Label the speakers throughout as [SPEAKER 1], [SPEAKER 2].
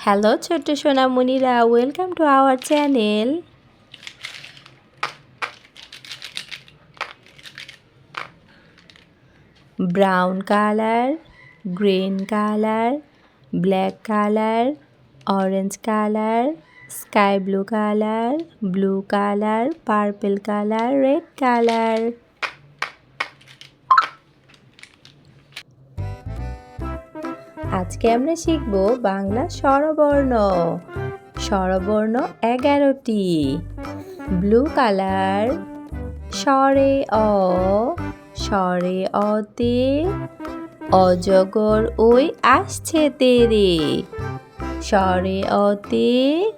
[SPEAKER 1] Hello ছোট্ট সোনামণিরা, welcome to our channel. Brown colour, green colour, black colour, orange colour, sky blue colour, purple colour, red colour. আজকে আমরা শিখব বাংলা স্বরবর্ণ। স্বরবর্ণ 11টি। ব্লু কালার, স্বরে অ, স্বরে অতে অজগর ওই আসছে তেরে। স্বরে অতে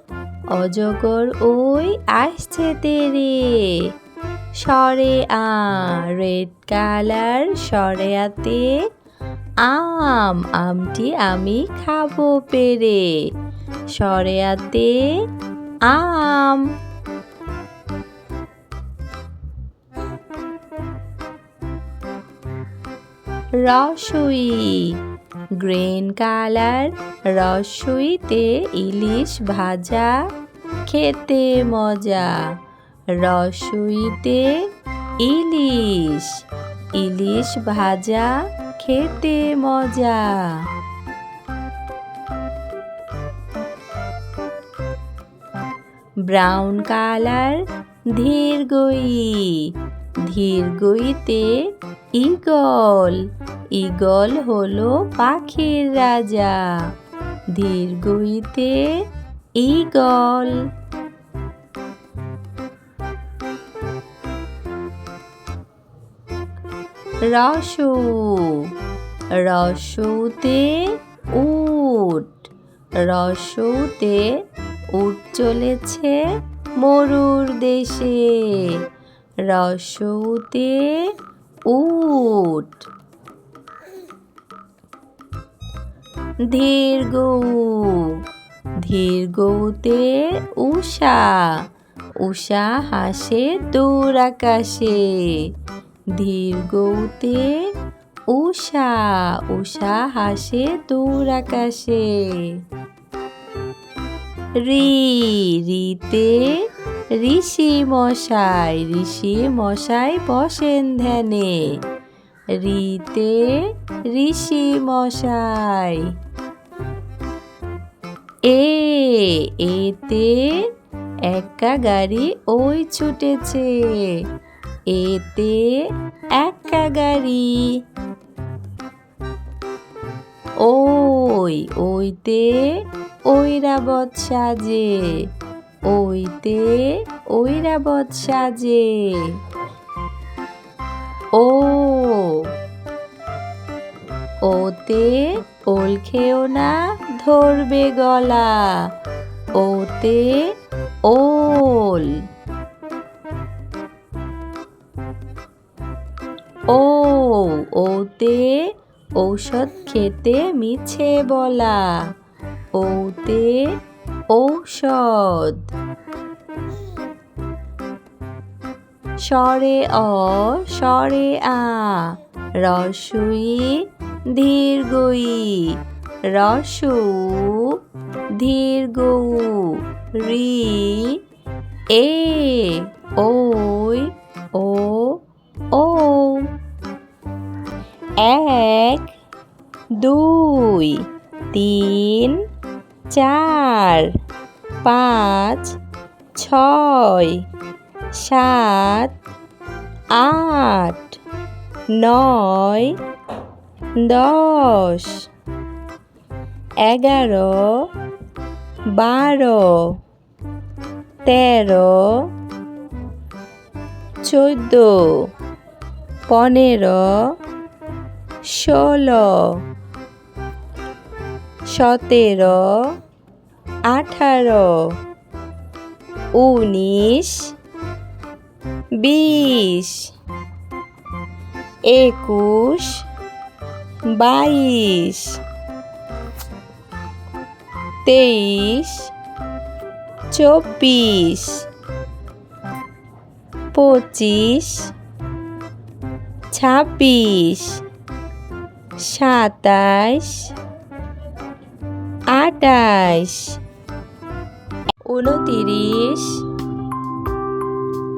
[SPEAKER 1] অজগর ওই আসছে তেরে। স্বরে আ, রেড কালার, স্বরে আতে আম, আমটি আমি খাবো পেরে। স্বরে আতে আম। রসুই, গ্রিন কালার, রসুইতে ইলিশ ভাজা খেতে মজা। রসুইতে ইলিশ, ইলিশ ভাজা খেতে মজা। ব্রাউন কালার, ধীরগই, ধীরগইতে ঈগল, ঈগল হলো পাখির রাজা। ধীরগইতে ঈগল। রসু, রসুতে উট, রসুতে উট চলেছে মরুর দেশে। রসুতে উট। ধীরগৌ, ধীরগৌতে উষা, উষা হাসে দূর আকাশে। ধীরগৌতে উষা, উষা হাসে দূর আকাশে। রি, রিতে ঋষি মশাই, ঋষি মশাই বসেন ধ্যানে। রিতে ঋষি মশাই। এ, এতে একা গাড়ি ওই ছুটেছে। এতে একা গাড়ি। ওই, ওইতে ঐরাবত সাজে। ওইতে ঐরাবত সাজে। ও, ওতে ওল খেও না ধরবে গলা। ওতে ওল। ও, ওতে ঔষধ খেতে মিছে বলা। ওতে ঔষধ। স্বরে অ, স্বরে আ, রসুই ধীরগই, রসু ধীরগৌ। রি, এ, ওই, ও, ও। 1 2 3 4 5 6 7 8 9 10 11 12 13 14 15 16 17 18 19 20 21 22 23 24 25 26 27 28 29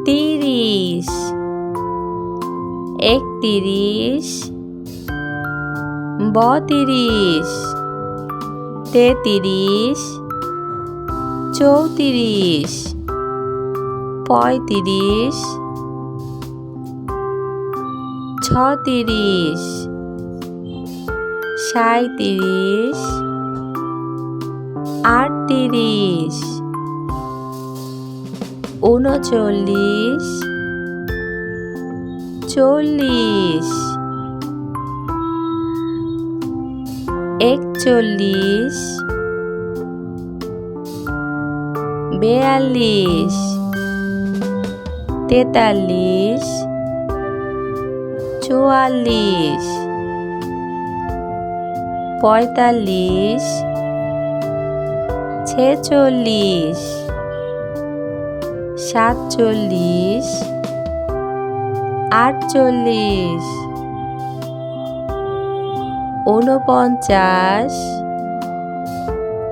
[SPEAKER 1] 30 31 32 33 34 35 36 37 38 39 40 41 42 43 44 45 46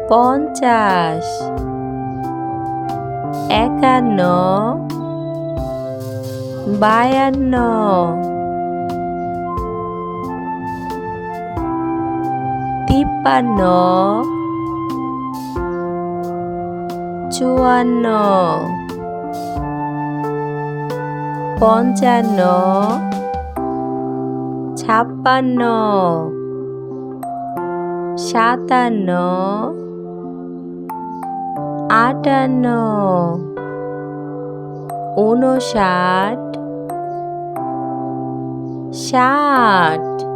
[SPEAKER 1] 47 48 49 50 51 52 53 54 55 56 57 58 59 60